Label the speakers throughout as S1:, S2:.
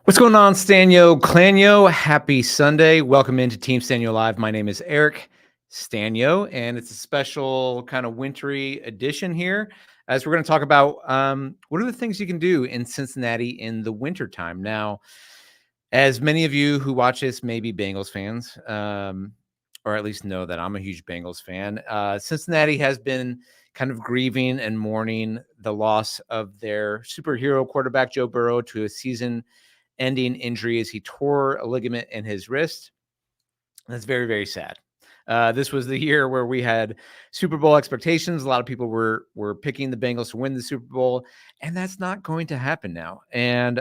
S1: What's going on, Stanyo Clanyo? Happy Sunday. Welcome into Team Stanyo Live. My name is Eric Stanyo, and it's a special kind of wintry edition here as we're going to talk about what are the things you can do in Cincinnati in the wintertime. Now, as many of you who watch this may be Bengals fans, or at least know that I'm a huge Bengals fan. Cincinnati has been kind of grieving and mourning the loss of their superhero quarterback, Joe Burrow, to a season-ending injury as he tore a ligament in his wrist. That's very, very sad. This was the year where we had Super Bowl expectations. A lot of people were picking the Bengals to win the Super Bowl, and that's not going to happen now. And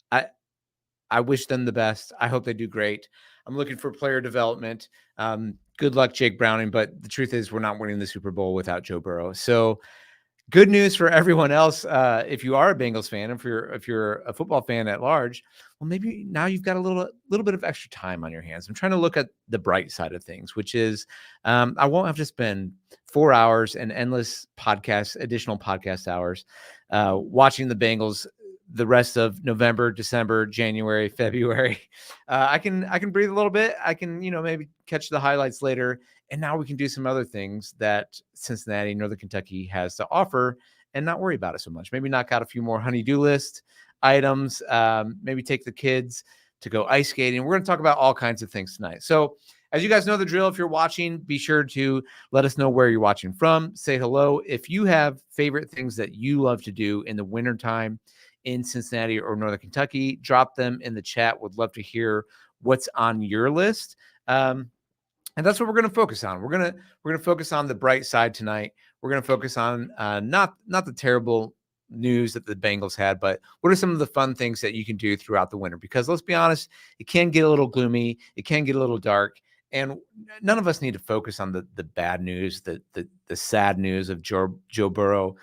S1: I wish them the best. I hope they do great. I'm looking for player development. Good luck, Jake Browning. But the truth is, we're not winning the Super Bowl without Joe Burrow. So good news for everyone else. If you are a Bengals fan, if you're a football fan at large, well, maybe now you've got a little bit of extra time on your hands. I'm trying to look at the bright side of things, which is I won't have to spend 4 hours and endless additional podcast hours watching the Bengals the rest of November, December, January, February. I can breathe a little bit. I can, maybe catch the highlights later. And now we can do some other things that Cincinnati, Northern Kentucky has to offer and not worry about it so much. Maybe knock out a few more honey-do list items. Maybe take the kids to go ice skating. We're going to talk about all kinds of things tonight. So as you guys know the drill, if you're watching, be sure to let us know where you're watching from. Say hello. If you have favorite things that you love to do in the wintertime in Cincinnati or Northern Kentucky, drop them in the chat. Would love to hear what's on your list. And that's what we're going to focus on. We're going to focus on the bright side tonight. We're going to focus on not the terrible news that the Bengals had, but what are some of the fun things that you can do throughout the winter? Because let's be honest, it can get a little gloomy. It can get a little dark. And none of us need to focus on the bad news, the sad news of Joe Burrow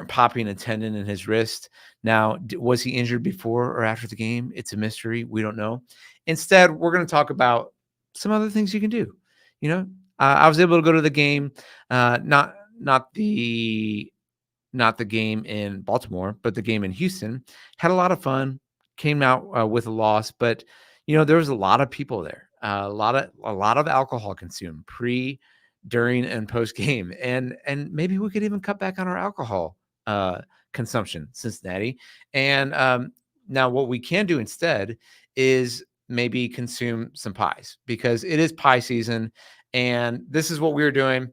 S1: popping a tendon in his wrist. Now, was he injured before or after the game? It's a mystery. We don't know. Instead, we're going to talk about some other things you can do. I was able to go to the game, not the game in Baltimore, but the game in Houston. Had a lot of fun. Came out with a loss, but there was a lot of people there. A lot of alcohol consumed pre, during, and post game, and maybe we could even cut back on our alcohol consumption, Cincinnati. And now what we can do instead is maybe consume some pies, because it is pie season. And this is what we were doing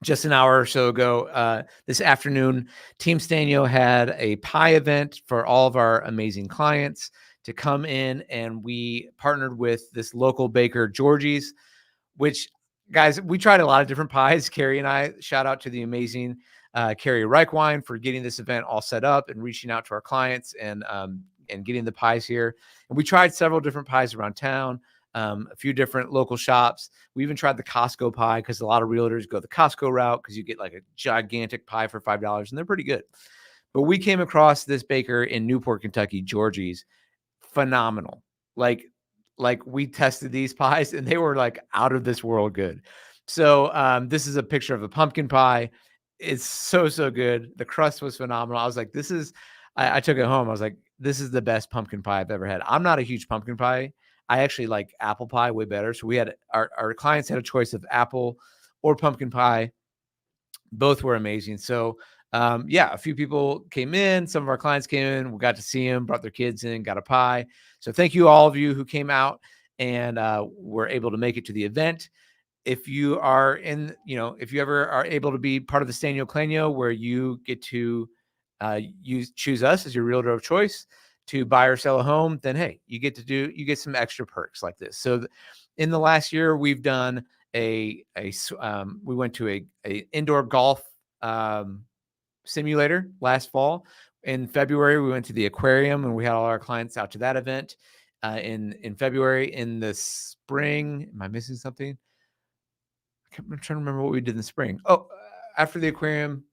S1: just an hour or so ago. This afternoon, Team Stanyo had a pie event for all of our amazing clients to come in, and we partnered with this local baker, Georgie's, which, guys, we tried a lot of different pies. Carrie and I, shout out to the amazing Carrie Reichwein for getting this event all set up and reaching out to our clients and getting the pies here. And we tried several different pies around town, a few different local shops. We even tried the Costco pie, because a lot of realtors go the Costco route because you get like a gigantic pie for $5, and they're pretty good. But we came across this baker in Newport, Kentucky, Georgie's. Phenomenal. Like we tested these pies and they were like out of this world good. So this is a picture of a pumpkin pie. It's so good. The crust was phenomenal. I was like, I took it home. I was like, this is the best pumpkin pie I've ever had. I'm not a huge pumpkin pie. I actually like apple pie way better. So we had our clients had a choice of apple or pumpkin pie. Both were amazing. So a few people came in. Some of our clients came in. We got to see them, brought their kids in, got a pie. So thank you all of you who came out and were able to make it to the event. If you are if you ever are able to be part of the Stanyo Clanyo, where you get to choose us as your realtor of choice to buy or sell a home, then hey, you get some extra perks like this. So in the last year, we've done we went to a indoor golf simulator last fall. In February, we went to the aquarium, and we had all our clients out to that event. In February, in the spring, am I missing something? I'm trying to remember what we did in the spring. Oh, after the aquarium,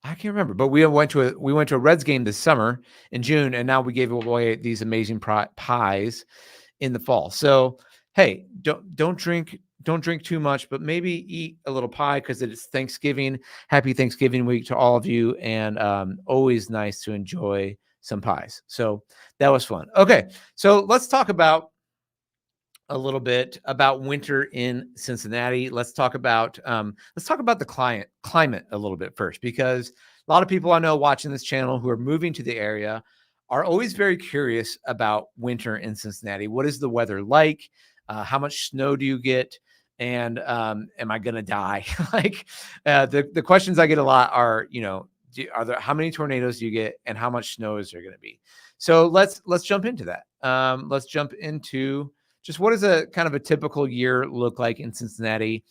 S1: I can't remember. But we went to a Reds game this summer in June, and now we gave away these amazing pies in the fall. So hey, don't drink too much, but maybe eat a little pie, because it's Thanksgiving. Happy Thanksgiving week to all of you, and always nice to enjoy some pies. So that was fun. Okay, so let's talk about a little bit about winter in Cincinnati. Let's talk about the climate a little bit first, because a lot of people I know watching this channel who are moving to the area are always very curious about winter in Cincinnati. What is the weather like? How much snow do you get? And am I gonna die? Like the questions I get a lot are, how many tornadoes do you get, and how much snow is there going to be? So let's jump into that. Let's jump into just what does a kind of a typical year look like in Cincinnati.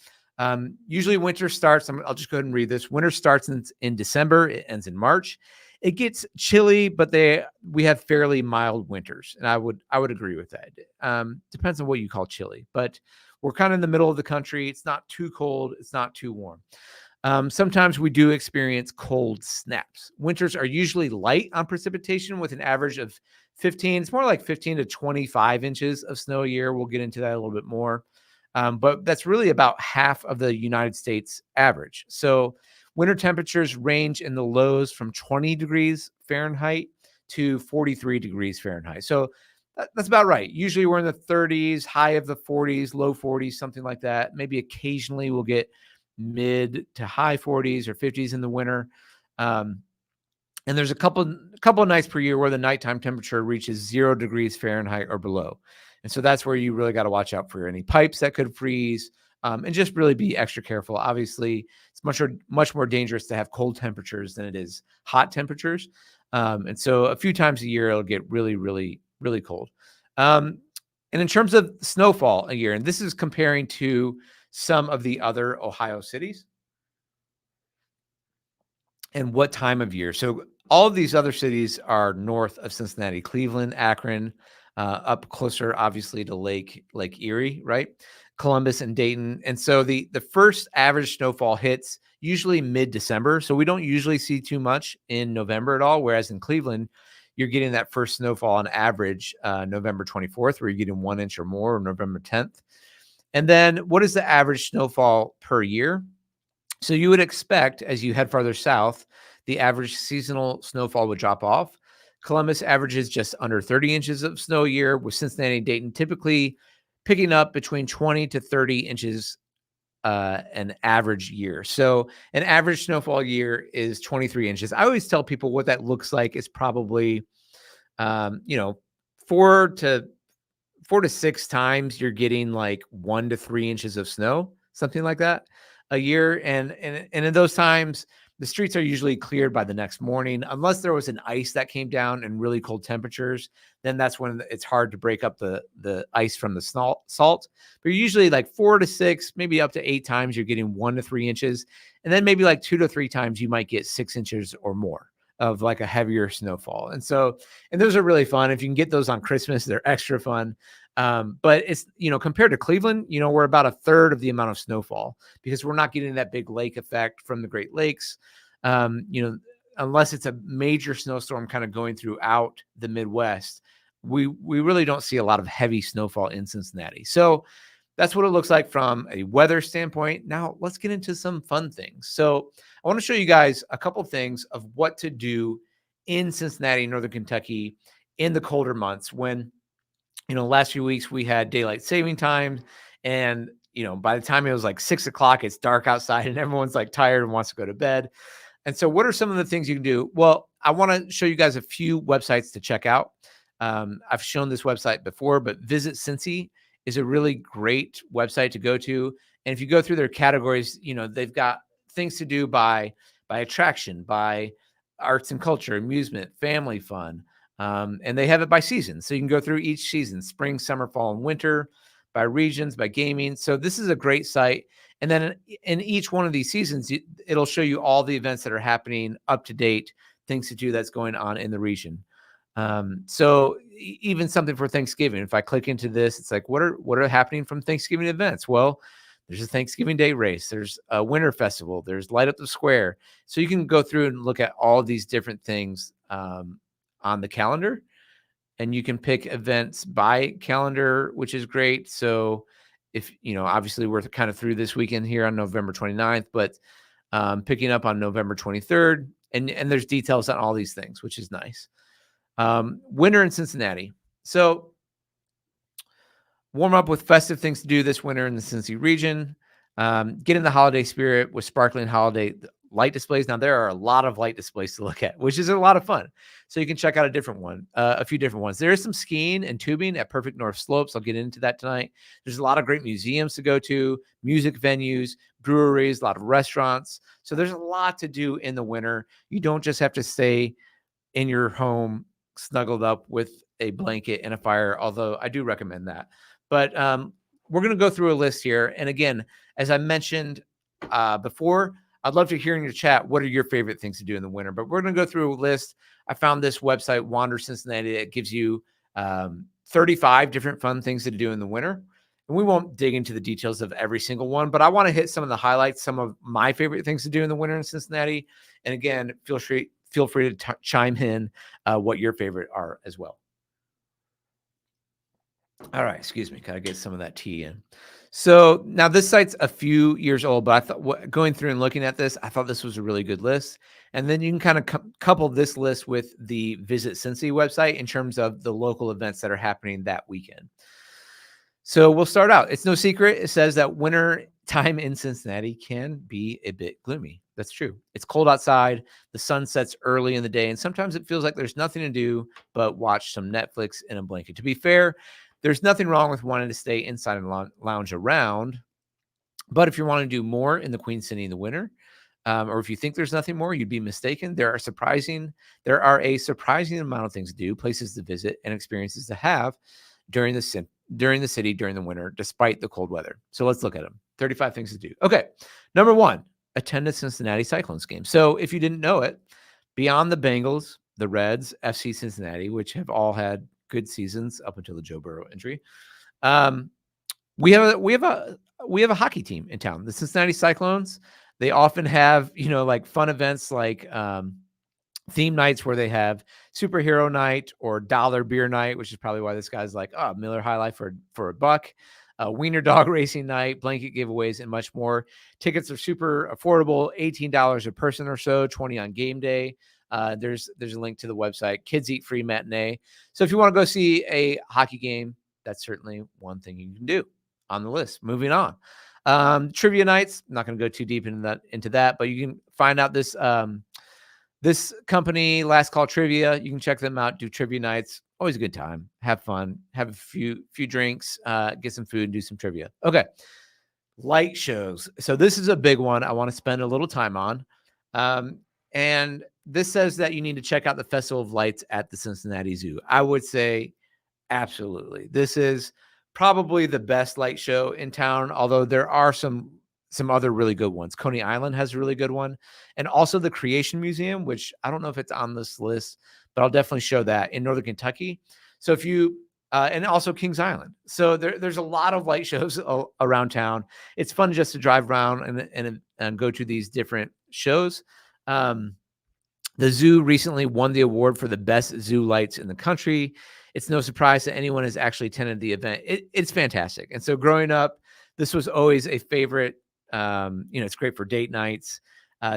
S1: Usually winter starts, I'll just go ahead and read this. Winter starts in December, it ends in March. It gets chilly, but we have fairly mild winters, and I would agree with that. Depends on what you call chilly, but we're kind of in the middle of the country. It's not too cold, it's not too warm. Sometimes we do experience cold snaps. Winters are usually light on precipitation with an average of 15. It's more like 15 to 25 inches of snow a year. We'll get into that a little bit more. But that's really about half of the United States average. So winter temperatures range in the lows from 20 degrees Fahrenheit to 43 degrees Fahrenheit. So that's about right. Usually we're in the 30s, high of the 40s, low 40s, something like that. Maybe occasionally we'll get mid to high 40s or 50s in the winter. And there's a couple of nights per year where the nighttime temperature reaches 0 degrees Fahrenheit or below. And so that's where you really got to watch out for any pipes that could freeze, and just really be extra careful. Obviously, it's much more dangerous to have cold temperatures than it is hot temperatures. And so a few times a year, it'll get really, really, really cold. And in terms of snowfall a year, and this is comparing to some of the other Ohio cities and what time of year. So all of these other cities are north of Cincinnati: Cleveland, Akron, up closer, obviously, to Lake Erie, right? Columbus and Dayton. And so the first average snowfall hits usually mid-December. So we don't usually see too much in November at all. Whereas in Cleveland, you're getting that first snowfall on average November 24th, where you're getting 1 inch or more, or November 10th. And then what is the average snowfall per year? So you would expect, as you head farther south, the average seasonal snowfall would drop off. Columbus averages just under 30 inches of snow a year, with Cincinnati and Dayton typically picking up between 20 to 30 inches an average year. So an average snowfall year is 23 inches. I always tell people what that looks like is probably, 4 to 6 times you're getting like 1 to 3 inches of snow, something like that a year. And in those times, the streets are usually cleared by the next morning, unless there was an ice that came down and really cold temperatures. Then that's when it's hard to break up the ice from the salt. But usually like 4 to 6, maybe up to 8 times, you're getting 1 to 3 inches. And then maybe like 2 to 3 times you might get 6 inches or more of like a heavier snowfall. And those are really fun. If you can get those on Christmas, they're extra fun. But it's, compared to Cleveland, we're about a third of the amount of snowfall, because we're not getting that big lake effect from the Great Lakes. Unless it's a major snowstorm kind of going throughout the Midwest, we really don't see a lot of heavy snowfall in Cincinnati. So that's what it looks like from a weather standpoint. Now let's get into some fun things. So I want to show you guys a couple of things of what to do in Cincinnati, Northern Kentucky, in the colder months when, last few weeks we had daylight saving time, and, by the time it was like 6 o'clock, it's dark outside and everyone's like tired and wants to go to bed. And so what are some of the things you can do? Well, I want to show you guys a few websites to check out. I've shown this website before, but Visit Cincy is a really great website to go to. And if you go through their categories, they've got things to do by attraction, by arts and culture, amusement, family fun. And they have it by season. So you can go through each season: spring, summer, fall, and winter, by regions, by gaming. So this is a great site. And then in each one of these seasons, it'll show you all the events that are happening, up to date, things to do that's going on in the region. So even something for Thanksgiving, if I click into this, it's like, what are happening from Thanksgiving events? Well, there's a Thanksgiving Day race. There's a winter festival. There's Light Up the Square. So you can go through and look at all these different things on the calendar, and you can pick events by calendar, which is great. So if, obviously we're kind of through this weekend here on November 29th, but picking up on November 23rd, and there's details on all these things, which is nice. Winter in Cincinnati. So warm up with festive things to do this winter in the Cincy region. Get in the holiday spirit with sparkling holiday light displays. Now, there are a lot of light displays to look at, which is a lot of fun. So you can check out a few different ones. There is some skiing and tubing at Perfect North Slopes. I'll get into that tonight. There's a lot of great museums to go to, music venues, breweries, a lot of restaurants. So there's a lot to do in the winter. You don't just have to stay in your home snuggled up with a blanket and a fire, although I do recommend that. But we're going to go through a list here. And again, as I mentioned before, I'd love to hear in your chat, what are your favorite things to do in the winter? But we're going to go through a list. I found this website, Wander Cincinnati, that gives you 35 different fun things to do in the winter. And we won't dig into the details of every single one, but I want to hit some of the highlights, some of my favorite things to do in the winter in Cincinnati. And again, feel free to chime in what your favorite are as well. All right, excuse me. Gotta get some of that tea in. So now this site's a few years old, but I thought going through and looking at this, I thought this was a really good list. And then you can kind of couple this list with the Visit Cincy website in terms of the local events that are happening that weekend. So we'll start out. It's no secret. It says that winter time in Cincinnati can be a bit gloomy. That's true. It's cold outside. The sun sets early in the day, and sometimes it feels like there's nothing to do but watch some Netflix in a blanket. To be fair, there's nothing wrong with wanting to stay inside and lounge around. But if you want to do more in the Queen City in the winter, or if you think there's nothing more, you'd be mistaken. There are a surprising amount of things to do, places to visit, and experiences to have during the city during the winter, despite the cold weather. So let's look at them. 35 things to do. Okay. Number one, attend a Cincinnati Cyclones game. So if you didn't know it, beyond the Bengals, the Reds, FC Cincinnati, which have all had good seasons up until the Joe Burrow injury, we have a hockey team in town, the Cincinnati Cyclones. They often have, like fun events like theme nights where they have superhero night or dollar beer night, which is probably why this guy's like, oh, Miller High Life for a buck, wiener dog racing night, blanket giveaways, and much more. Tickets are super affordable, $18 a person or so, 20 on game day. There's a link to the website. Kids eat free matinee. So if you want to go see a hockey game, that's certainly one thing you can do on the list. Moving on. Trivia nights. I'm not going to go too deep into that, but you can find out this company, Last Call Trivia. You can check them out. Do trivia nights. Always a good time. Have fun. Have a few drinks. Get some food. Do some trivia. Okay. Light shows. So this is a big one I want to spend a little time on. And this says that you need to check out the Festival of Lights at the Cincinnati Zoo. I would say absolutely. This is probably the best light show in town, although there are some other really good ones. Coney Island has a really good one. And also the Creation Museum, which I don't know if it's on this list, but I'll definitely show that in Northern Kentucky. So if you, and also Kings Island. So there's a lot of light shows around town. It's fun just to drive around and go to these different shows. The zoo recently won the award for the best zoo lights in the country. It's no surprise that anyone has actually attended the event. It's fantastic. And so growing up, this was always a favorite. It's great for date nights.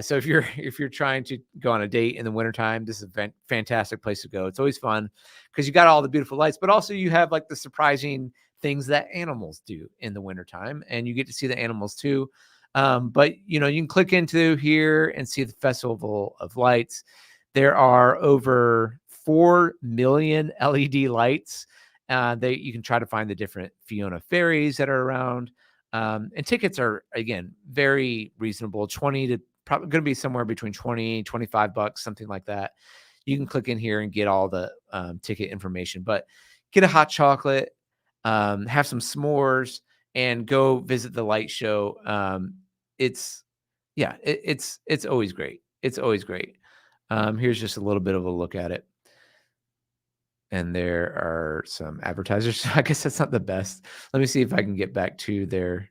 S1: So if you're trying to go on a date in the wintertime, this is a fantastic place to go. It's always fun because you got all the beautiful lights, but also you have like the surprising things that animals do in the wintertime, and you get to see the animals too. But you can click into here and see the Festival of Lights. There are over 4 million LED lights. You can try to find the different Fiona fairies that are around. And tickets are, again, very reasonable. Probably going to be somewhere between 20, 25 bucks, something like that. You can click in here and get all the ticket information, but get a hot chocolate, have some s'mores, and go visit the light show. It's always great. It's always great. Here's just a little bit of a look at it. And there are some advertisers. I guess that's not the best. Let me see if I can get back to their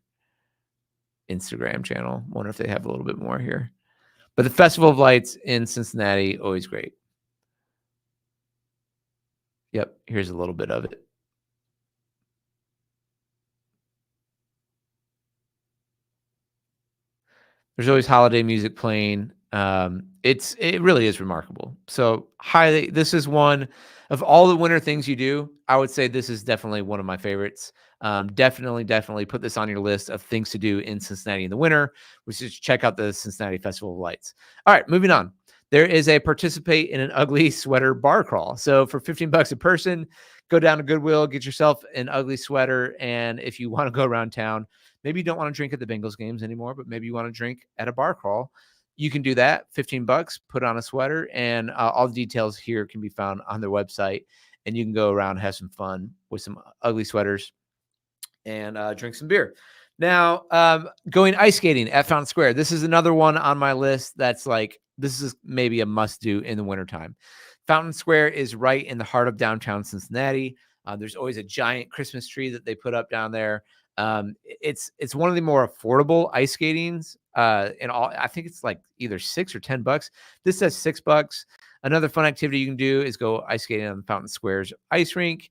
S1: Instagram channel. Wonder if they have a little bit more here. But the Festival of Lights in Cincinnati, always great. Yep, here's a little bit of it. There's always holiday music playing. It really is remarkable. So this is one of all the winter things you do. I would say this is definitely one of my favorites. Definitely put this on your list of things to do in Cincinnati in the winter, which is check out the Cincinnati Festival of Lights. All right, moving on. There is a participate in an ugly sweater bar crawl. So for $15 a person, go down to Goodwill, get yourself an ugly sweater. And if you want to go around town, maybe you don't want to drink at the Bengals games anymore, but maybe you want to drink at a bar crawl. You can do that. $15, put on a sweater, and all the details here can be found on their website. And you can go around, have some fun with some ugly sweaters, and drink some beer. Now, going ice skating at Fountain Square. This is another one on my list that's like, this is maybe a must do in the wintertime. Fountain Square is right in the heart of downtown Cincinnati. There's always a giant Christmas tree that they put up down there. It's one of the more affordable ice skatings. And all, I think it's like either $6 or $10. This says $6. Another fun activity you can do is go ice skating on Fountain Square's ice rink.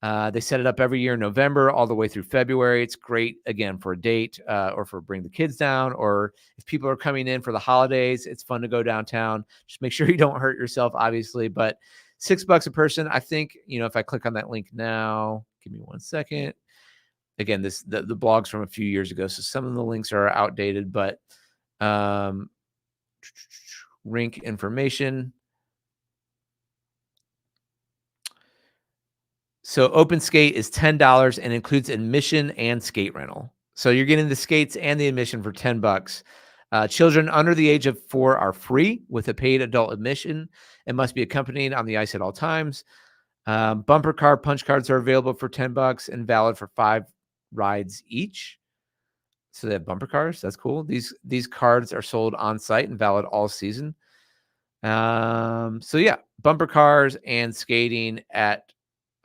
S1: They set it up every year in November all the way through February. It's great, again, for a date or for bring the kids down, or if people are coming in for the holidays, it's fun to go downtown. Just make sure you don't hurt yourself, obviously, but $6 a person. I think, if I click on that link now, give me 1 second. Again, the blog's from a few years ago, so some of the links are outdated, but rink information. So open skate is $10 and includes admission and skate rental. So you're getting the skates and the admission for $10. Children under the age of 4 are free with a paid adult admission and must be accompanied on the ice at all times. Bumper car punch cards are available for $10 and valid for 5 rides each. So they have bumper cars. That's cool. These cards are sold on site and valid all season. So yeah, bumper cars and skating at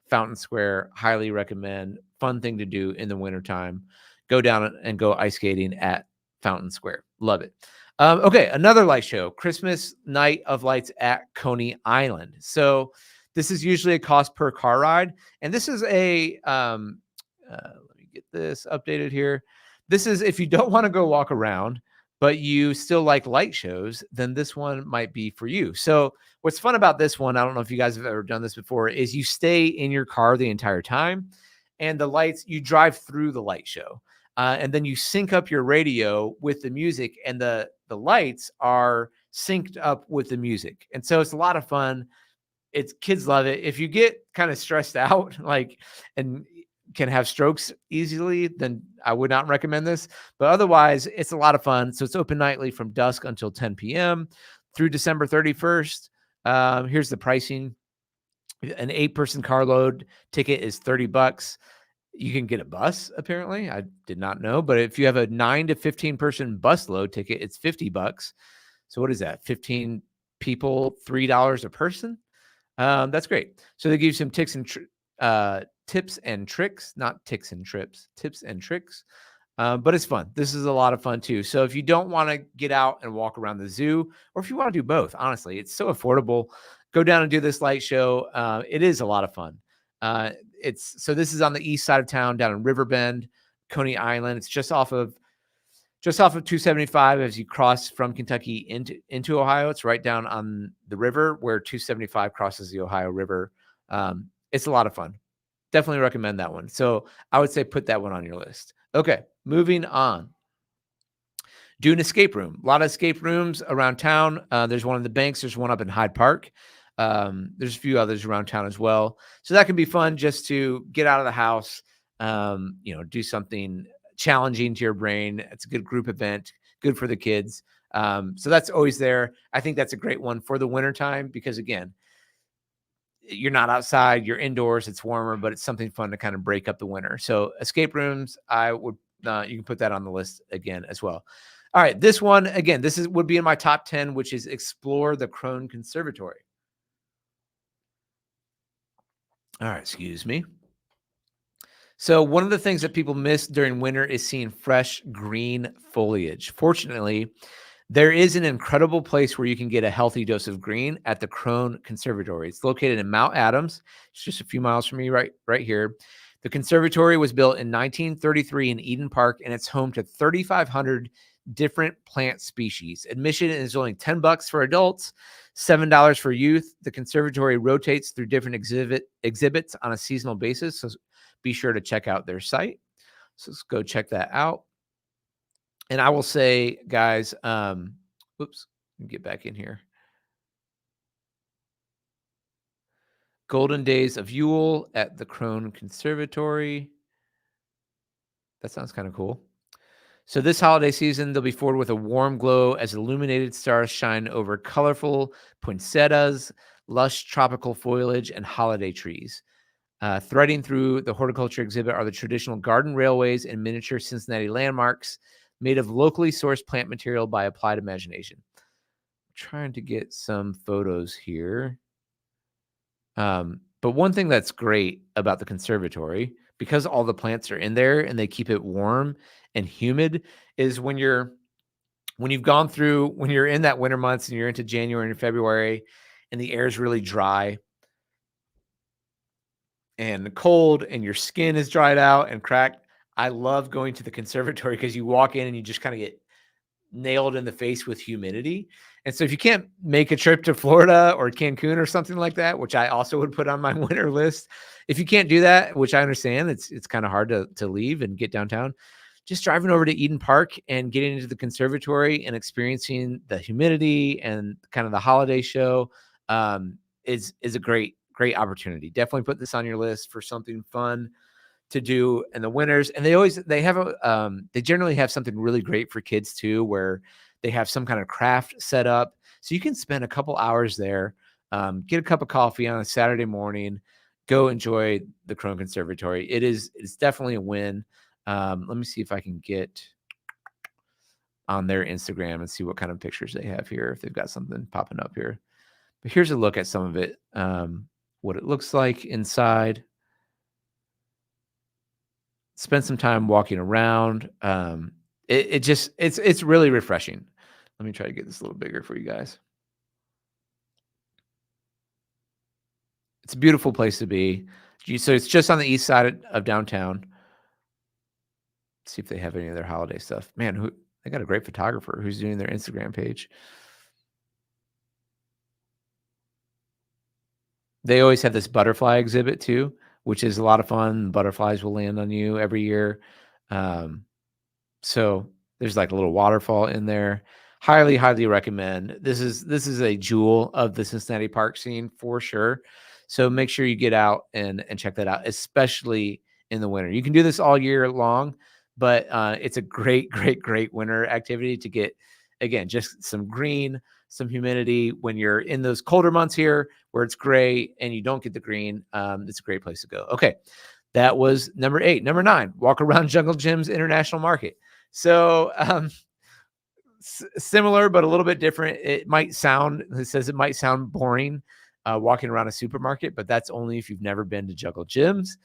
S1: Fountain Square, highly recommend. Fun thing to do in the wintertime. Go down and go ice skating at Fountain Square. Love it. Okay, another light show, Christmas Night of Lights at Coney Island. So this is usually a cost per car ride. And this is a, let me get this updated here. This is if you don't want to go walk around, but you still like light shows, then this one might be for you. So what's fun about this one, I don't know if you guys have ever done this before, is you stay in your car the entire time, and the lights, you drive through the light show. And then you sync up your radio with the music, and the lights are synced up with the music. And so it's a lot of fun. Kids love it. If you get kind of stressed out, and can have strokes easily, then I would not recommend this. But otherwise, it's a lot of fun. So it's open nightly from dusk until 10 p.m. through December 31st. Here's the pricing. An 8-person carload ticket is $30. You can get a bus, apparently. I did not know. But if you have a 9 to 15-person bus load ticket, it's $50. So what is that? 15 people, $3 a person? That's great. So they give you some tips and tricks, not ticks and trips, tips and tricks. But it's fun. This is a lot of fun too. So if you don't want to get out and walk around the zoo, or if you want to do both, honestly, it's so affordable. Go down and do this light show. It is a lot of fun. This is on the east side of town, down in Riverbend, Coney Island. It's just off of 275 as you cross from Kentucky into Ohio. It's right down on the river where 275 crosses the Ohio River. It's a lot of fun. Definitely recommend that one. So I would say put that one on your list. Okay, moving on. Do an escape room. A lot of escape rooms around town. There's one in the Banks. There's one up in Hyde Park. There's a few others around town as well. So that can be fun just to get out of the house, do something challenging to your brain. It's a good group event, good for the kids. So that's always there. I think that's a great one for the wintertime because, again, you're not outside, you're indoors, it's warmer, but it's something fun to kind of break up the winter. So escape rooms, I would, you can put that on the list again as well. All right, this one, again, would be in my top 10, which is explore the Crone Conservatory. All right, excuse me. So one of the things that people miss during winter is seeing fresh green foliage. Fortunately, there is an incredible place where you can get a healthy dose of green at the Crone Conservatory. It's located in Mount Adams. It's just a few miles from me right here. The conservatory was built in 1933 in Eden Park, and it's home to 3,500 different plant species. Admission is only $10 for adults, $7 for youth. The conservatory rotates through different exhibits on a seasonal basis, so be sure to check out their site. So let's go check that out. And I will say, guys, oops, get back in here. Golden Days of Yule at the Crone Conservatory. That sounds kind of cool. So this holiday season, they'll be forward with a warm glow as illuminated stars shine over colorful poinsettias, lush tropical foliage, and holiday trees. Threading through the horticulture exhibit are the traditional garden railways and miniature Cincinnati landmarks made of locally sourced plant material by applied imagination. I'm trying to get some photos here. But one thing that's great about the conservatory, because all the plants are in there and they keep it warm and humid, is when you're when you're in that winter months and you're into January and February and the air is really dry and cold and your skin is dried out and cracked. I love going to the conservatory because you walk in and you just kind of get nailed in the face with humidity. And so if you can't make a trip to Florida or Cancun or something like that, which I also would put on my winter list, if you can't do that, which I understand, it's kind of hard to leave and get downtown, just driving over to Eden Park and getting into the conservatory and experiencing the humidity and kind of the holiday show is a great opportunity. Definitely put this on your list for something fun to do in the winters. And they generally have something really great for kids too, where they have some kind of craft set up. So you can spend a couple hours there, get a cup of coffee on a Saturday morning, go enjoy the Crone Conservatory. It's definitely a win. Let me see if I can get on their Instagram and see what kind of pictures they have here, if they've got something popping up here. But here's a look at some of it, what it looks like inside. Spend some time walking around. It's really refreshing. Let me try to get this a little bigger for you guys. It's a beautiful place to be. So it's just on the east side of downtown. Let's see if they have any of their holiday stuff. Man, they got a great photographer who's doing their Instagram page. They always have this butterfly exhibit too, which is a lot of fun. Butterflies will land on you every year. So there's like a little waterfall in there. Highly, highly recommend. This is a jewel of the Cincinnati park scene for sure. So make sure you get out and check that out, especially in the winter. You can do this all year long, but it's a great winter activity to get, again, just some green, some humidity. When you're in those colder months here where it's gray and you don't get the green, it's a great place to go. Okay, that was number 8. Number 9, walk around Jungle Jim's International Market. So similar, but a little bit different. It says it might sound boring walking around a supermarket, but that's only if you've never been to Jungle Jim's.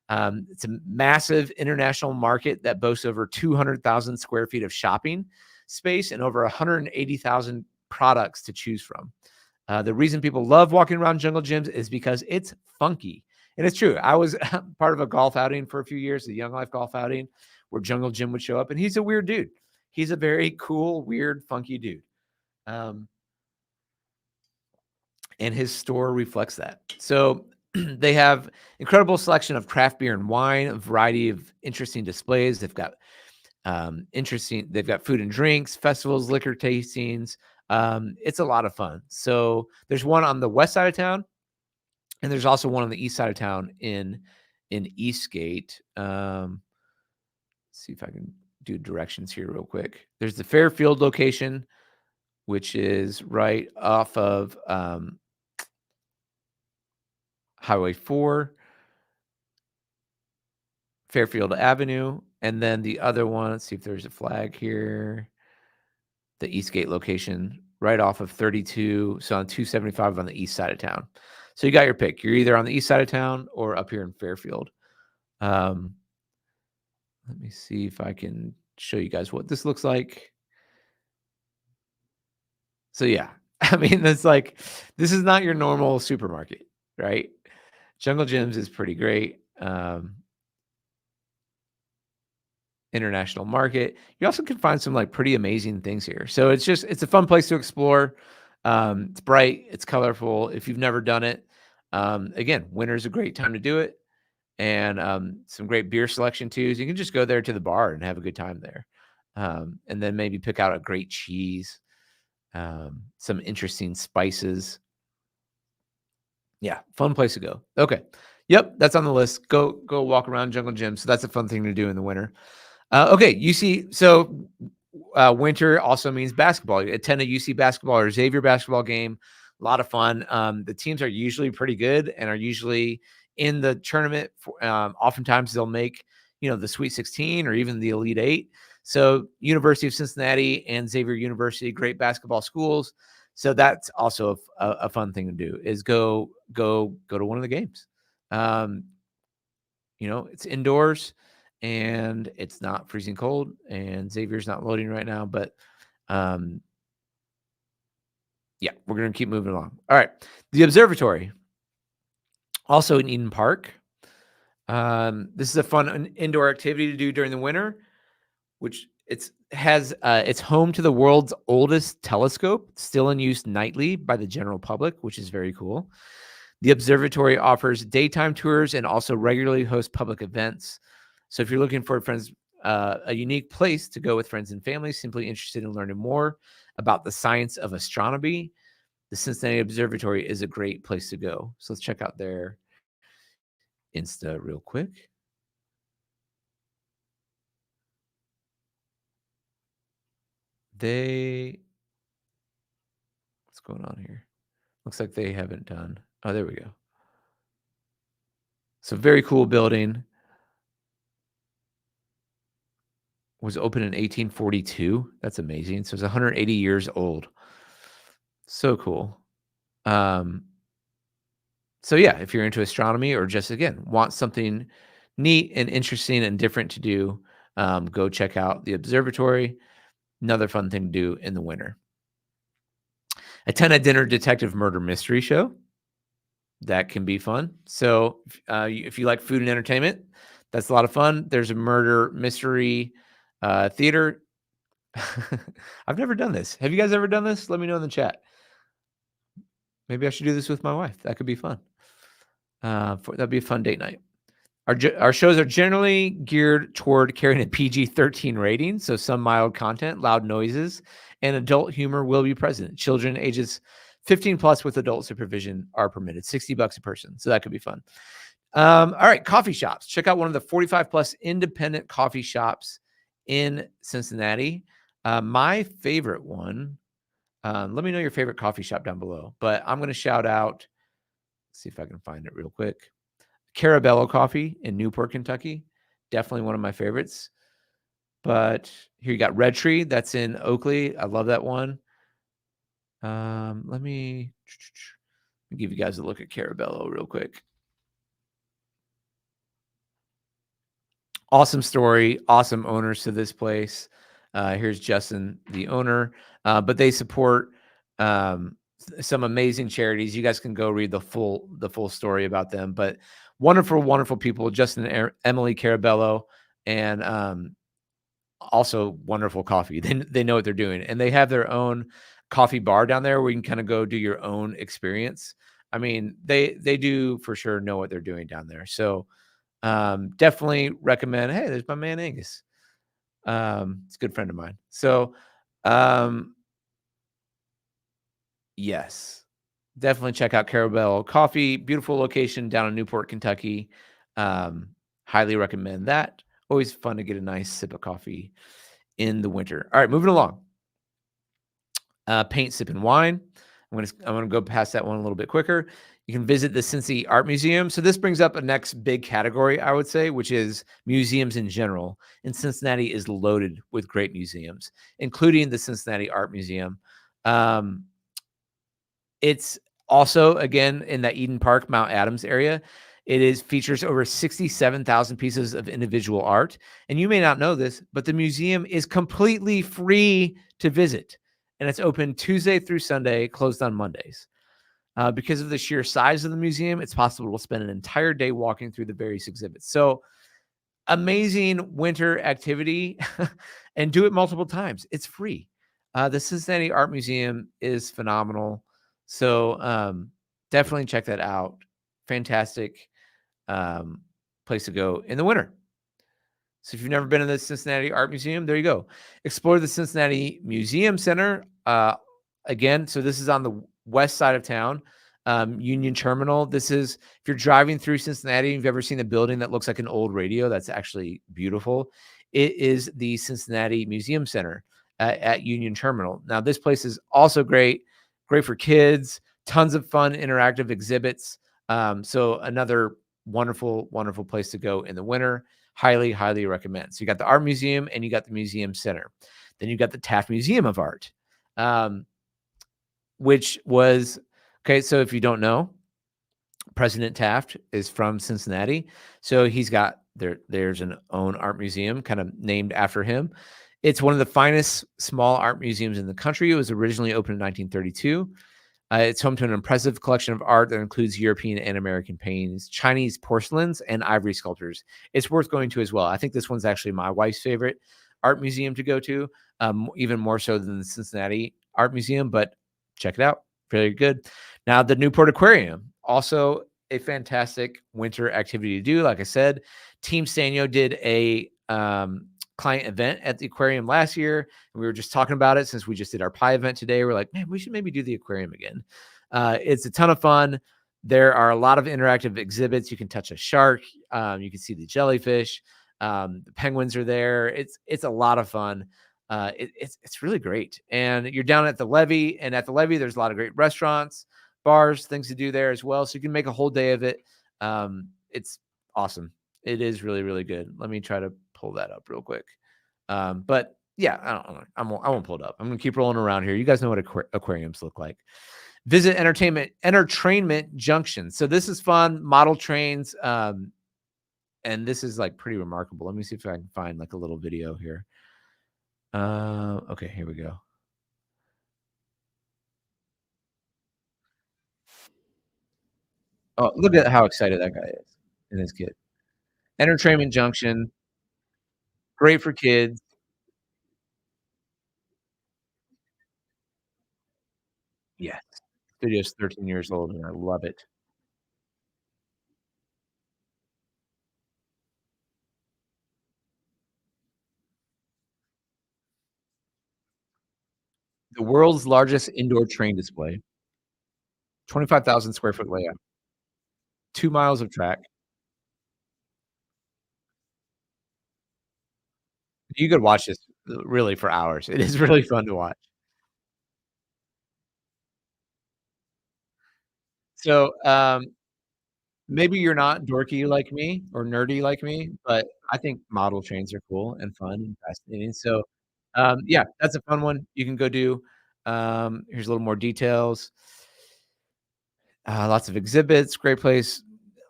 S1: It's a massive international market that boasts over 200,000 square feet of shopping space and over 180,000 products to choose from. The reason people love walking around Jungle Jim's is because it's funky. And it's true. I was part of a golf outing for a few years, the Young Life golf outing, where Jungle Jim would show up. And he's a weird dude. He's a very cool, weird, funky dude. And his store reflects that. So they have incredible selection of craft beer and wine, a variety of interesting displays. They've got they've got food and drinks, festivals, liquor tastings. It's a lot of fun. So there's one on the west side of town, and there's also one on the east side of town in Eastgate. See if I can do directions here real quick. There's the Fairfield location, which is right off of Highway 4, Fairfield Avenue. And then the other one, let's see if there's a flag here. The Eastgate location right off of 32. So on 275 on the east side of town. So you got your pick. You're either on the east side of town or up here in Fairfield. Let me see if I can show you guys what this looks like. So yeah, I mean, it's like, this is not your normal supermarket, right? Jungle Jim's is pretty great. International Market. You also can find some like pretty amazing things here. So it's a fun place to explore. It's bright, it's colorful. If you've never done it, again, winter's a great time to do it. And some great beer selection too. So you can just go there to the bar and have a good time there. And then maybe pick out a great cheese, some interesting spices. Yeah, fun place to go. Okay. Yep, that's on the list. Go walk around Jungle Gym. So that's a fun thing to do in the winter. Okay, UC. So winter also means basketball. You attend a UC basketball or Xavier basketball game. A lot of fun. The teams are usually pretty good and are usually in the tournament. Oftentimes they'll make the Sweet 16 or even the Elite Eight. So University of Cincinnati and Xavier University, great basketball schools. So that's also a fun thing to do is go to one of the games. It's indoors and it's not freezing cold, and Xavier's not loading right now, but yeah, we're going to keep moving along. All right. The observatory, also in Eden Park. This is a fun indoor activity to do during the winter, which it's home to the world's oldest telescope, still in use nightly by the general public, which is very cool. The observatory offers daytime tours and also regularly hosts public events. So if you're looking for a unique place to go with friends and family, simply interested in learning more about the science of astronomy, the Cincinnati Observatory is a great place to go. So let's check out their Insta real quick. What's going on here? Looks like they haven't done. Oh, there we go. So very cool building. Was opened in 1842. That's amazing. So it's 180 years old. So cool. So yeah, if you're into astronomy or just, again, want something neat and interesting and different to do, go check out the observatory. Another fun thing to do in the winter. Attend a dinner detective murder mystery show. That can be fun. So if you like food and entertainment, that's a lot of fun. There's a murder mystery theater. I've never done this. Have you guys ever done this? Let me know in the chat. Maybe I should do this with my wife. That could be fun. That'd be a fun date night. Our shows are generally geared toward carrying a PG-13 rating, so some mild content, loud noises, and adult humor will be present. Children ages 15 plus with adult supervision are permitted. $60 a person, so that could be fun. All right, coffee shops. Check out one of the 45 plus independent coffee shops in Cincinnati. My favorite one. Let me know your favorite coffee shop down below. But I'm going to shout out. Let's see if I can find it real quick. Carabello Coffee in Newport, Kentucky. Definitely one of my favorites. But here you got Red Tree. That's in Oakley. I love that one. Let me give you guys a look at Carabello real quick. Awesome story. Awesome owners to this place. Here's Justin, the owner. But they support some amazing charities. You guys can go read the full story about them. But wonderful, wonderful people, Justin and Emily Carabello, and also wonderful coffee. They know what they're doing, and they have their own coffee bar down there where you can kind of go do your own experience. I mean, they do for sure know what they're doing down there. So definitely recommend. Hey, there's my man Angus. It's a good friend of mine. So yes, definitely check out Carabello Coffee. Beautiful location down in Newport, Kentucky. Highly recommend that. Always fun to get a nice sip of coffee in the winter. All right, moving along. Paint, sip, and wine. I'm gonna go past that one a little bit quicker. You can visit the Cincy Art Museum. So this brings up a next big category, I would say, which is museums in general. And Cincinnati is loaded with great museums, including the Cincinnati Art Museum. It's also, again, in the Eden Park, Mount Adams area. It features over 67,000 pieces of individual art. And you may not know this, but the museum is completely free to visit. And it's open Tuesday through Sunday, closed on Mondays. Because of the sheer size of the museum, it's possible to spend an entire day walking through the various exhibits. So amazing winter activity and do it multiple times. It's free. The Cincinnati Art Museum is phenomenal. So definitely check that out. Fantastic um, place to go in the winter. So if you've never been to the Cincinnati Art Museum, there you go. Explore the Cincinnati Museum Center. Again, so this is on the west side of town, Union Terminal. This is, if you're driving through Cincinnati, you've ever seen a building that looks like an old radio, that's actually beautiful. It is the Cincinnati Museum Center at Union Terminal. Now, this place is also great, great for kids, tons of fun interactive exhibits. So another wonderful, wonderful place to go in the winter. Highly, highly recommend. So you got the art museum and you got the museum center. Then you got the Taft Museum of Art, which was okay. So if you don't know, President Taft is from Cincinnati. So he's got there's an own art museum kind of named after him. It's one of the finest small art museums in the country. It was originally opened in 1932. It's home to an impressive collection of art that includes European and American paintings, Chinese porcelains, and ivory sculptures. It's worth going to as well. I think this one's actually my wife's favorite art museum to go to, even more so than the Cincinnati Art Museum, but check it out. Very good. Now, the Newport Aquarium, also a fantastic winter activity to do. Like I said, Team Sanyo did a client event at the aquarium last year, and we were just talking about it since we just did our pie event today. We're like, man, we should maybe do the aquarium again. It's a ton of fun. There are a lot of interactive exhibits. You can touch a shark. You can see the jellyfish. The penguins are there. It's a lot of fun. It's really great. And you're down at the levee, and at the levee, there's a lot of great restaurants, bars, things to do there as well. So you can make a whole day of it. It's awesome. It is really, really good. Let me try to pull that up real quick. But yeah, I won't pull it up. I'm gonna keep rolling around here. You guys know what aquariums look like. Visit entertainment junction. So this is fun. Model trains. And this is like pretty remarkable. Let me see if I can find like a little video here. Okay, here we go. Oh, look at how excited that guy is and his kid. Entertainment junction, great for kids. Yes. Studio's 13 years old, and I love it. The world's largest indoor train display, 25,000 square foot layout, 2 miles of track. You could watch this really for hours. It is really fun to watch. So, maybe you're not dorky like me or nerdy like me, but I think model trains are cool and fun and fascinating. So, yeah, that's a fun one you can go do. Here's a little more details. Lots of exhibits, great place,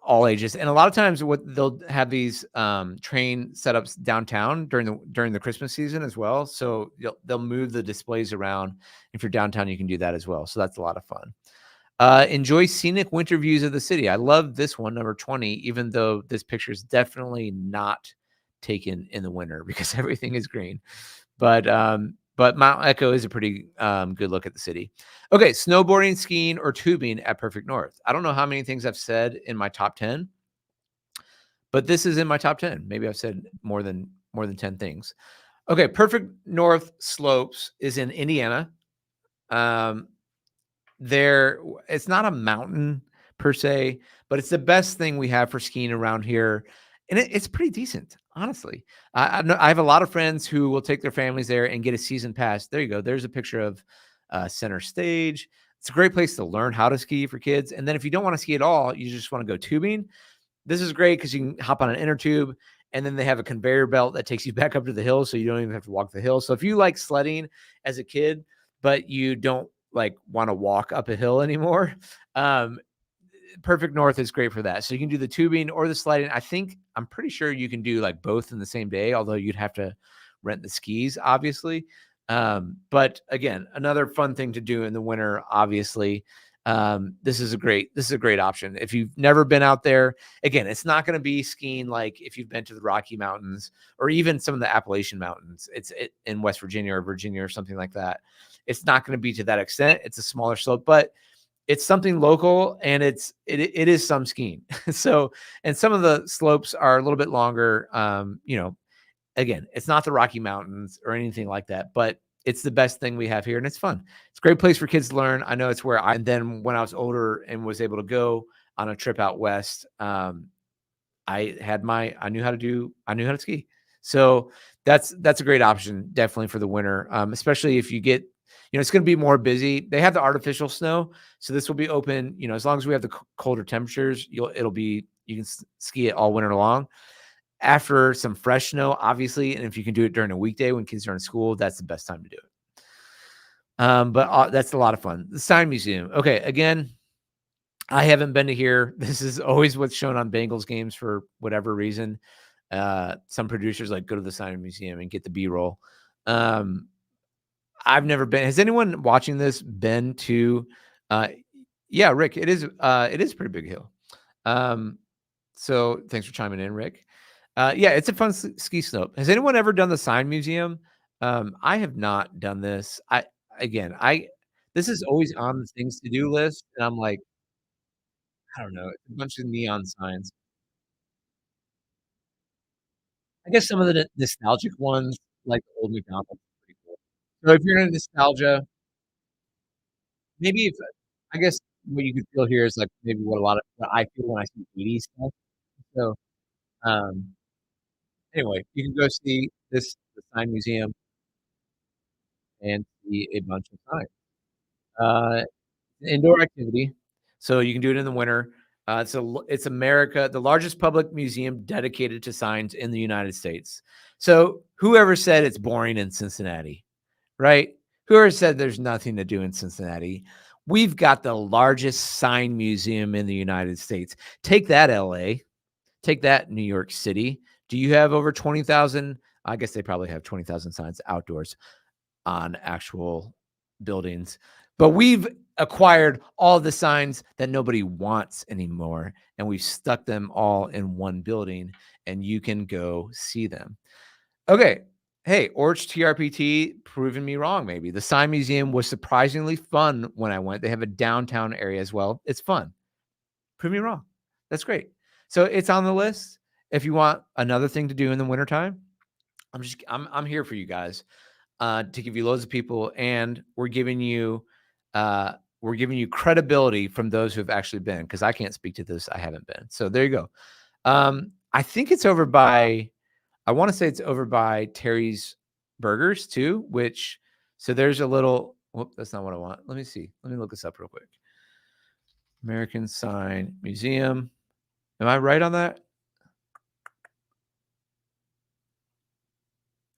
S1: all ages. And a lot of times what they'll have these train setups downtown during the Christmas season as well. So they'll move the displays around. If you're downtown, you can do that as well. So that's a lot of fun. Enjoy scenic winter views of the city. I love this one, number 20, even though this picture is definitely not taken in the winter because everything is green. But Mount Echo is a pretty good look at the city. Okay, snowboarding, skiing, or tubing at Perfect North. I don't know how many things I've said in my top 10, but this is in my top 10. Maybe I've said more than 10 things. Okay, Perfect North Slopes is in Indiana. Um, there it's not a mountain per se, but it's the best thing we have for skiing around here, and it's pretty decent, honestly. I have a lot of friends who will take their families there and get a season pass. There you go. There's a picture of center stage. It's a great place to learn how to ski for kids. And then if you don't want to ski at all, you just want to go tubing. This is great because you can hop on an inner tube, and then they have a conveyor belt that takes you back up to the hill, so you don't even have to walk the hill. So if you like sledding as a kid, but you don't like want to walk up a hill anymore, um, Perfect North is great for that. So you can do the tubing or the sledding. I'm pretty sure you can do like both in the same day, although you'd have to rent the skis, obviously. But again, another fun thing to do in the winter, obviously. This is a great option. If you've never been out there, again, it's not going to be skiing like if you've been to the Rocky Mountains or even some of the Appalachian Mountains. In West Virginia or Virginia or something like that. It's not going to be to that extent. It's a smaller slope, but it's something local and it is some skiing. So, and some of the slopes are a little bit longer. Again, it's not the Rocky Mountains or anything like that, but it's the best thing we have here and it's fun. It's a great place for kids to learn. I know it's where and then when I was older and was able to go on a trip out west, I knew how to ski. So that's a great option definitely for the winter. Especially if you get, it's going to be more busy. They have the artificial snow, so this will be open, as long as we have the colder temperatures, you can ski it all winter long. After some fresh snow, obviously, and if you can do it during a weekday when kids are in school, that's the best time to do it. But that's a lot of fun. The Sign Museum. Okay, again, I haven't been to here. This is always what's shown on Bengals games for whatever reason. Some producers like go to the Sign Museum and get the B-roll. I've never been. Has anyone watching this been to? Uh, yeah, Rick, it is a pretty big hill. So thanks for chiming in, Rick. Yeah, it's a fun ski slope. Has anyone ever done the Sign Museum? I have not done this. This is always on the things to do list, and I'm like, I don't know, it's a bunch of neon signs. I guess some of the nostalgic ones, like the old McDonald's, are pretty cool. So if you're into nostalgia, maybe if I guess what you could feel here is like maybe what I feel when I see 80s stuff. So, um, anyway, you can go see the Sign Museum and see a bunch of signs. Uh, Indoor activity, so you can do it in the winter. It's America, the largest public museum dedicated to signs in the United States. So whoever said it's boring in Cincinnati, right? Whoever said there's nothing to do in Cincinnati? We've got the largest sign museum in the United States. Take that, LA. Take that, New York City. Do you have over 20,000? I guess they probably have 20,000 signs outdoors on actual buildings. But we've acquired all the signs that nobody wants anymore, and we've stuck them all in one building, and you can go see them. Okay. Hey, Orch TRPT proving me wrong, maybe. The Sign Museum was surprisingly fun when I went. They have a downtown area as well. It's fun. Prove me wrong. That's great. So it's on the list. If you want another thing to do in the wintertime, I'm here for you guys to give you loads of people, and we're giving you credibility from those who have actually been, because I can't speak to this. I haven't been. So there you go. I think it's over by, I want to say it's over by Terry's Burgers too, so there's a little, whoop, that's not what I want. Let me see. Let me look this up real quick. American Sign Museum. Am I right on that?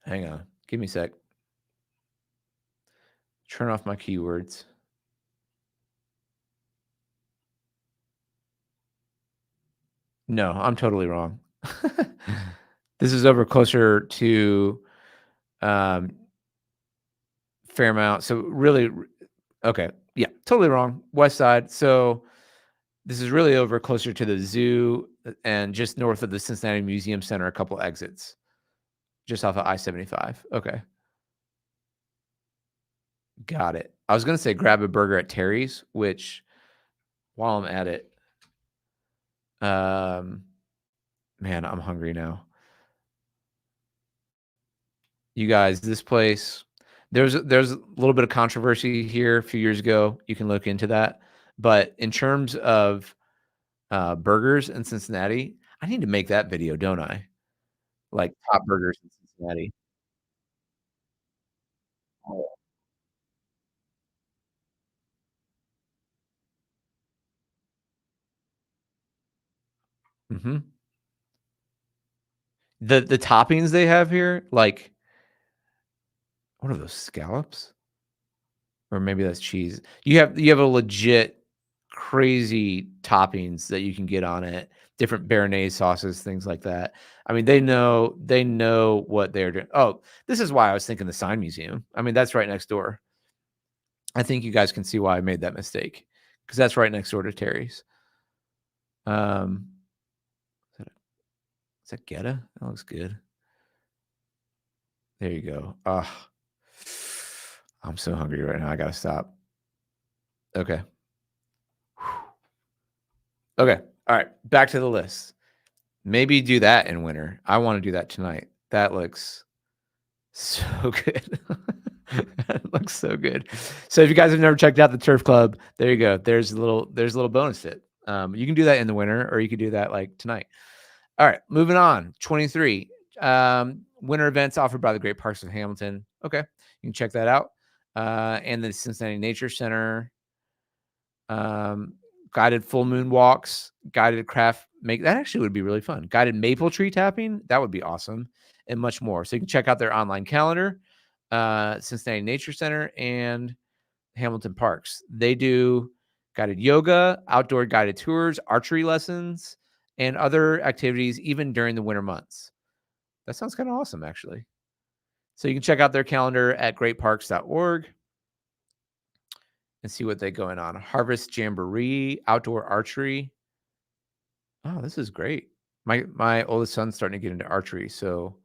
S1: Hang on. Give me a sec. Turn off my keywords. No, I'm totally wrong. This is over closer to um, Fairmount. So really, okay. Yeah, totally wrong. West side. So this is really over closer to the zoo and just north of the Cincinnati Museum Center, a couple exits just off of I-75. Okay. Got it. I was going to say grab a burger at Terry's, which while I'm at it, man, I'm hungry now. You guys, this place, there's a little bit of controversy here a few years ago. You can look into that. But in terms of burgers in Cincinnati, I need to make that video, don't I? Like top burgers in Cincinnati. Oh. Mhm. The toppings they have here, like, what are those, scallops? Or maybe that's cheese. You have a legit crazy toppings that you can get on it, different béarnaise sauces, things like that. I mean, they know what they're doing. Oh, this is why I was thinking the Sign Museum. I mean, that's right next door. I think you guys can see why I made that mistake. because that's right next door to Terry's. Is that Geta? That looks good. There you go. I'm so hungry right now. I gotta stop. Okay. Okay. All right. Back to the list. Maybe do that in winter. I want to do that tonight. That looks so good. That looks so good. So if you guys have never checked out the Turf Club, there you go. There's a little bonus tip. You can do that in the winter, or you could do that like tonight. All right, moving on. 23. Winter events offered by the Great Parks of Hamilton. Okay, you can check that out. And the Cincinnati Nature Center. Guided full moon walks, guided craft make that actually would be really fun. Guided maple tree tapping, that would be awesome, and much more. So you can check out their online calendar, Cincinnati Nature Center and Hamilton Parks. They do guided yoga, outdoor guided tours, archery lessons, and other activities even during the winter months. That sounds kind of awesome, actually. So you can check out their calendar at greatparks.org. And see what they going on. Harvest Jamboree, outdoor archery. Oh, this is great. My oldest son's starting to get into archery, so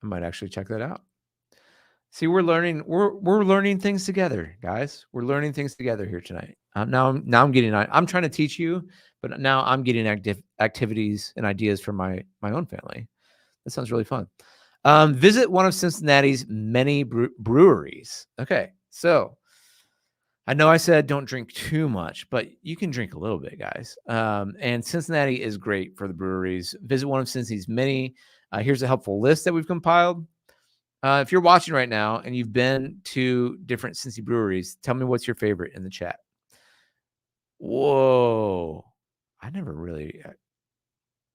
S1: I might actually check that out. See, we're learning things together, guys. We're learning things together here tonight. Now I'm trying to teach you, but now I'm getting activities and ideas for my own family. That sounds really fun. Visit one of Cincinnati's many breweries. Okay, so I know I said don't drink too much, but you can drink a little bit, guys. And Cincinnati is great for the breweries. Visit one of Cincinnati's many. Here's a helpful list that we've compiled. If you're watching right now and you've been to different Cincy breweries, tell me what's your favorite in the chat. Whoa. I never really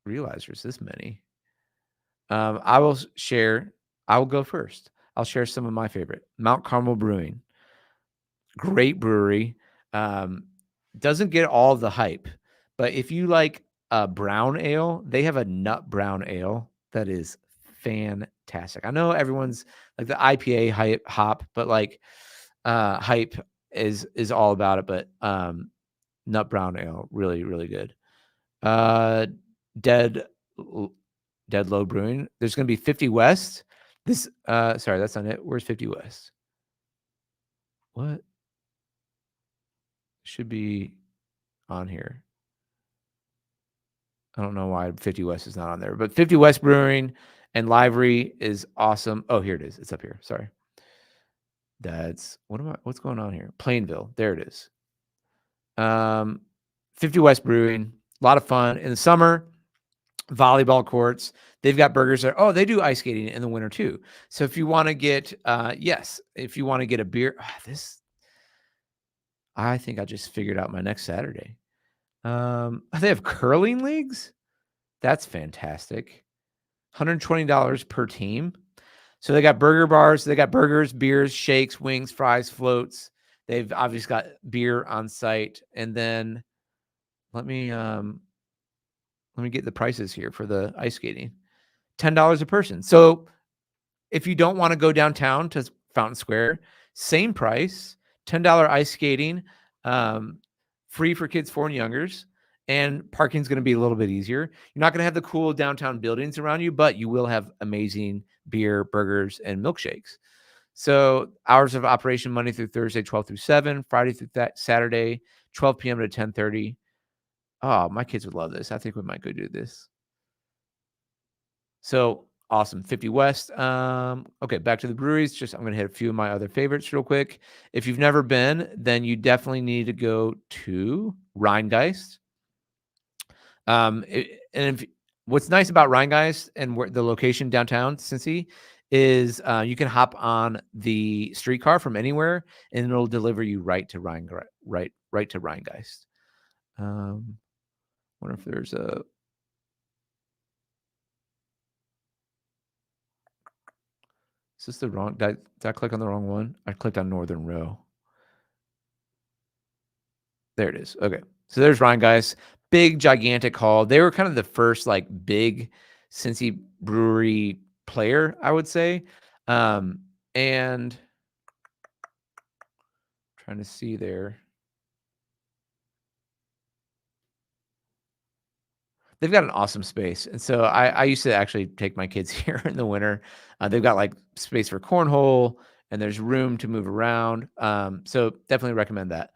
S1: realized there's this many. I will go first. I'll share some of my favorite. Mount Carmel Brewing. Great brewery. Doesn't get all the hype, but if you like a brown ale, they have a nut brown ale that is fantastic. I know everyone's like the IPA hype hop, but like hype is all about it, but nut brown ale really really good. Dead Low Brewing. There's going to be 50 West. This sorry, that's not it. Where's 50 West? What? Should be on here. I don't know why 50 West is not on there, but 50 West Brewing and Livery is awesome. Oh, here it is. It's up here. Sorry. What's going on here? Plainville. There it is. 50 West Brewing. A lot of fun in the summer. Volleyball courts. They've got burgers there. Oh, they do ice skating in the winter too. So if you want to get, if you want to get a beer, I think I just figured out my next Saturday. They have curling leagues. That's fantastic. $120 per team. So they got burger bars. They got burgers, beers, shakes, wings, fries, floats. They've obviously got beer on site. And then let me get the prices here for the ice skating. $10 a person. So if you don't want to go downtown to Fountain Square, same price, $10 ice skating, free for kids 4 and youngers, and parking is going to be a little bit easier. You're not going to have the cool downtown buildings around you, but you will have amazing beer, burgers, and milkshakes. So hours of operation Monday through Thursday, 12 through 7, Friday through Saturday, 12 p.m. to 10:30. Oh, my kids would love this. I think we might go do this. So awesome. 50 West. Okay, back to the breweries. I'm going to hit a few of my other favorites real quick. If you've never been, then you definitely need to go to Rheingeist. What's nice about Rheingeist and where the location downtown Cincy is you can hop on the streetcar from anywhere and it'll deliver you right to Rheingeist. Wonder if there's a Is this the wrong? Did I click on the wrong one? I clicked on Northern Row. There it is. Okay. So there's Rheingeist. Big, gigantic hall. They were kind of the first like big Cincy brewery player, I would say. And trying to see there. they've got an awesome space, and so I used to actually take my kids here in the winter. They've got, like, space for cornhole, and there's room to move around, so definitely recommend that.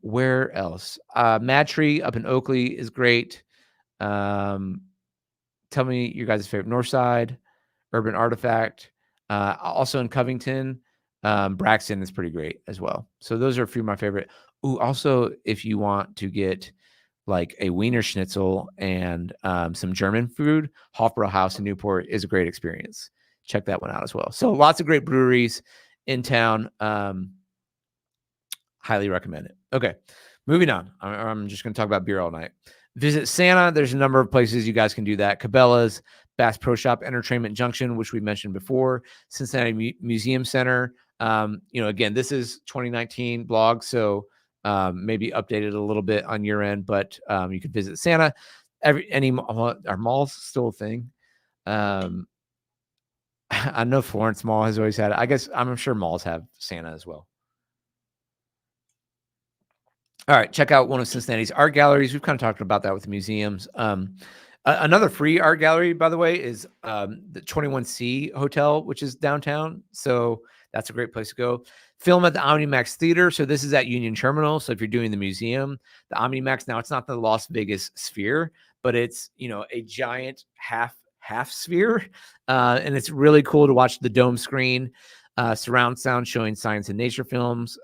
S1: Where else? Mad Tree up in Oakley is great. Um, tell me your guys' favorite. Northside, Urban Artifact, also in Covington, Braxton is pretty great as well. So those are a few of my favorite. Ooh, also, if you want to get like a Wiener Schnitzel and some German food, Hofbräu House in Newport is a great experience. Check that one out as well. So lots of great breweries in town. Highly recommend it. Okay, moving on. I'm just going to talk about beer all night. Visit Santa. There's a number of places you guys can do that. Cabela's, Bass Pro Shop, Entertainment Junction, which we mentioned before, Cincinnati Museum Center. Again, this is 2019 blog, so maybe updated a little bit on your end, but you could visit Santa. Are malls still a thing? I know Florence Mall has always had it. I guess I'm sure malls have Santa as well. All right, check out one of Cincinnati's art galleries. We've kind of talked about that with museums. Another free art gallery, by the way, is the 21C Hotel, which is downtown. So that's a great place to go. Film at the OmniMax Theater. So this is at Union Terminal. So if you're doing the museum, the OmniMax, now it's not the Las Vegas Sphere, but it's a giant half sphere, and it's really cool to watch the dome screen, surround sound showing science and nature films.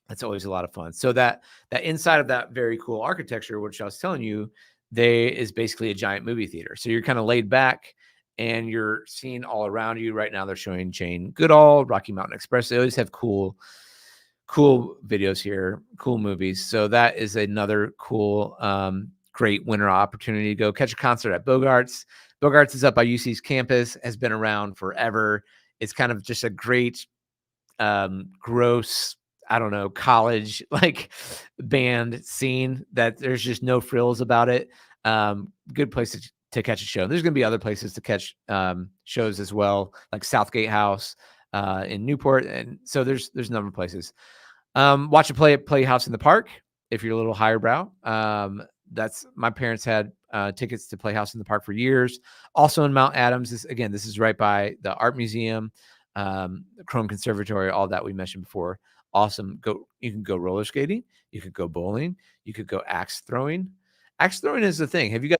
S1: That's always a lot of fun. So that inside of that very cool architecture, which I was telling you, is basically a giant movie theater. So you're kind of laid back and you're seeing all around you. Right now they're showing Jane Goodall, Rocky Mountain Express. They always have cool videos here, cool movies. So that is another cool, great winter opportunity to go catch a concert at Bogarts. Bogarts is up by UC's campus, has been around forever. It's kind of just a great, gross, I don't know, college like band scene that there's just no frills about it. Good place to catch a show. There's going to be other places to catch shows as well, like Southgate House in Newport, and so there's a number of places. Watch a play house in the park if you're a little higher brow. That's my parents had tickets to Playhouse in the Park for years. Also in Mount Adams, this is right by the art museum, the Chrome Conservatory, all that we mentioned before. Awesome. You can go roller skating, you could go bowling, you could go axe throwing. Axe throwing is the thing. Have you guys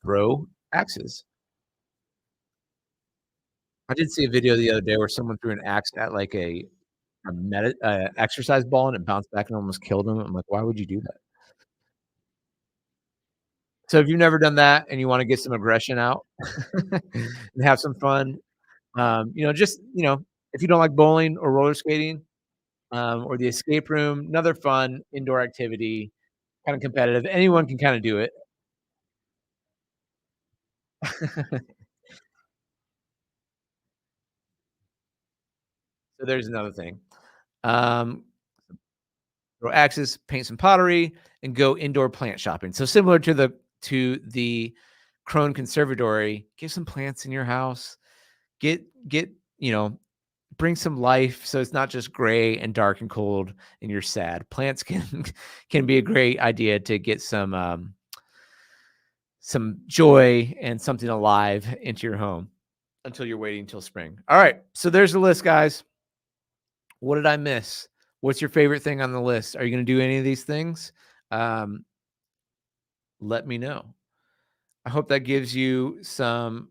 S1: throw axes? I did see a video the other day where someone threw an axe at like a exercise ball and it bounced back and almost killed him. I'm like, why would you do that? So if you've never done that and you want to get some aggression out and have some fun, if you don't like bowling or roller skating, or the escape room, another fun indoor activity, kind of competitive. Anyone can kind of do it. So there's another thing. Um, Throw axes, paint some pottery, and go indoor plant shopping. So similar to the Crone Conservatory, give some plants in your house. Get bring some life so it's not just gray and dark and cold and you're sad. Plants can can be a great idea to get some joy and something alive into your home until you're waiting until spring. All right, so there's the list, guys. What did I miss? What's your favorite thing on the list? Are you going to do any of these things? Um, let me know. I hope that gives you some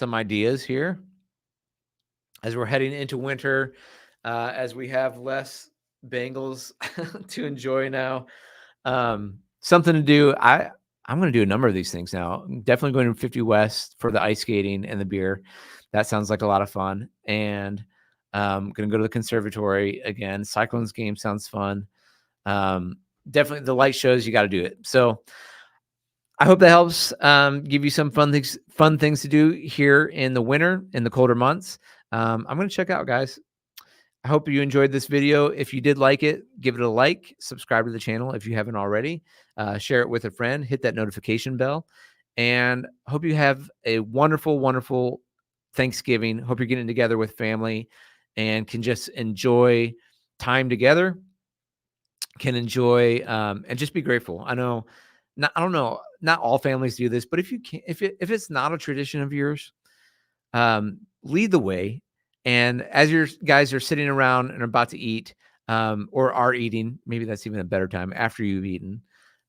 S1: ideas here as we're heading into winter, as we have less Bengals to enjoy now. Something to do. I'm going to do a number of these things now. I'm definitely going to 50 West for the ice skating and the beer. That sounds like a lot of fun. And going to go to the conservatory again. Cyclones game sounds fun. Definitely the light shows. You got to do it. So I hope that helps give you some fun things to do here in the winter, in the colder months. I'm going to check out, guys. I hope you enjoyed this video. If you did like it, give it a like, subscribe to the channel if you haven't already, share it with a friend, hit that notification bell, and hope you have a wonderful, wonderful Thanksgiving. Hope you're getting together with family and can just enjoy time together. can enjoy and just be grateful. I know, I don't know, not all families do this, but if you can, if it's not a tradition of yours, lead the way. And as your guys are sitting around and are about to eat, or are eating, maybe that's even a better time after you've eaten,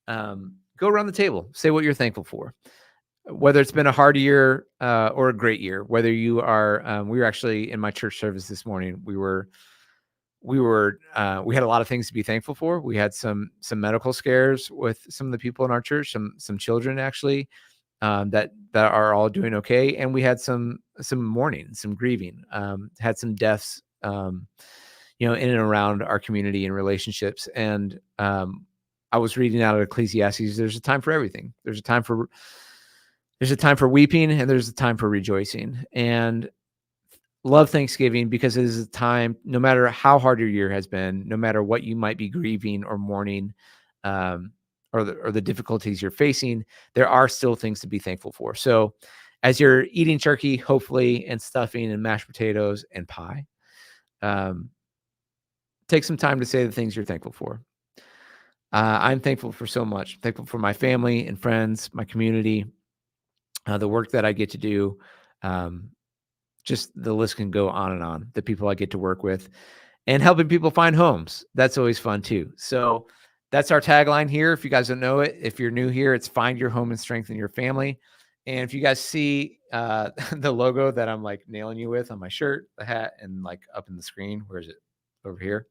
S1: go around the table, say what you're thankful for. Whether it's been a hard year or a great year, whether you are, we were actually in my church service this morning. We had a lot of things to be thankful for. We had some medical scares with some of the people in our church, some children actually, that are all doing okay, and we had some mourning, some grieving, had some deaths, in and around our community and relationships. And I was reading out of Ecclesiastes. There's a time for everything. There's a time for weeping, and there's a time for rejoicing. And love Thanksgiving because it is a time, no matter how hard your year has been, no matter what you might be grieving or mourning, or the difficulties you're facing, there are still things to be thankful for. So as you're eating turkey, hopefully, and stuffing and mashed potatoes and pie, take some time to say the things you're thankful for. I'm thankful for so much. Thankful for my family and friends, my community, the work that I get to do. Just the list can go on and on. The people I get to work with and helping people find homes. That's always fun too. So that's our tagline here. If you guys don't know it, if you're new here, it's find your home and strengthen your family. And if you guys see the logo that I'm like nailing you with on my shirt, the hat, and like up in the screen, where is it? Over here.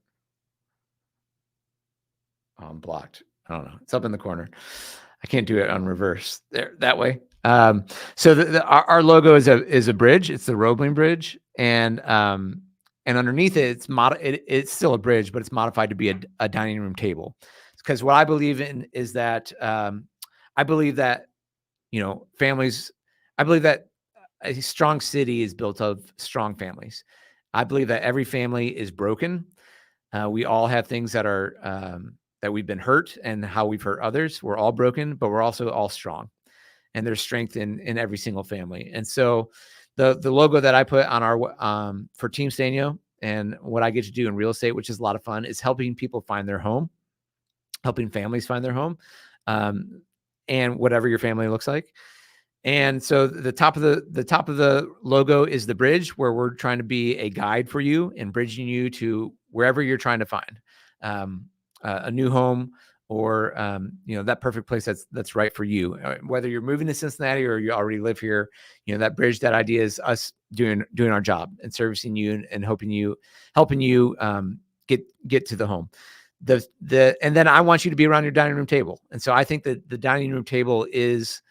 S1: Oh, I'm blocked. I don't know. It's up in the corner. I can't do it on reverse there that way. So our logo is a bridge. It's the Roebling Bridge, and underneath it, it's still a bridge, but it's modified to be a dining room table. Because what I believe in is that I believe that families. I believe that a strong city is built of strong families. I believe that every family is broken. We all have things that are that we've been hurt and how we've hurt others. We're all broken, but we're also all strong. And there's strength in every single family. And so the logo that I put on our for Team Stanio and what I get to do in real estate, which is a lot of fun, is helping people find their home, helping families find their home, and whatever your family looks like. And so the top of the logo is the bridge, where we're trying to be a guide for you and bridging you to wherever you're trying to find a new home, or that perfect place that's right for you. Whether you're moving to Cincinnati or you already live here, that bridge, that idea is us doing our job and servicing you and helping you get to the home. And then I want you to be around your dining room table. And so I think that the dining room table is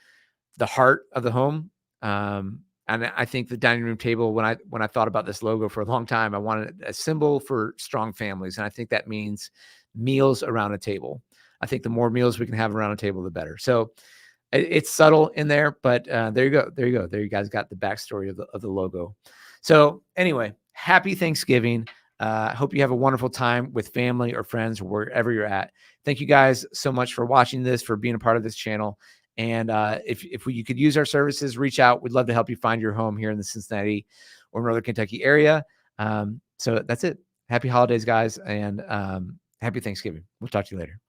S1: the heart of the home. And I think the dining room table, when I thought about this logo for a long time, I wanted a symbol for strong families. And I think that means meals around a table. I think the more meals we can have around a table, the better. So it's subtle in there, but there you go. There you guys got the backstory of the logo. So anyway, happy Thanksgiving. I hope you have a wonderful time with family or friends or wherever you're at. Thank you guys so much for watching this, for being a part of this channel. And if you could use our services, reach out. We'd love to help you find your home here in the Cincinnati or Northern Kentucky area. So that's it. Happy holidays, guys, and happy Thanksgiving. We'll talk to you later.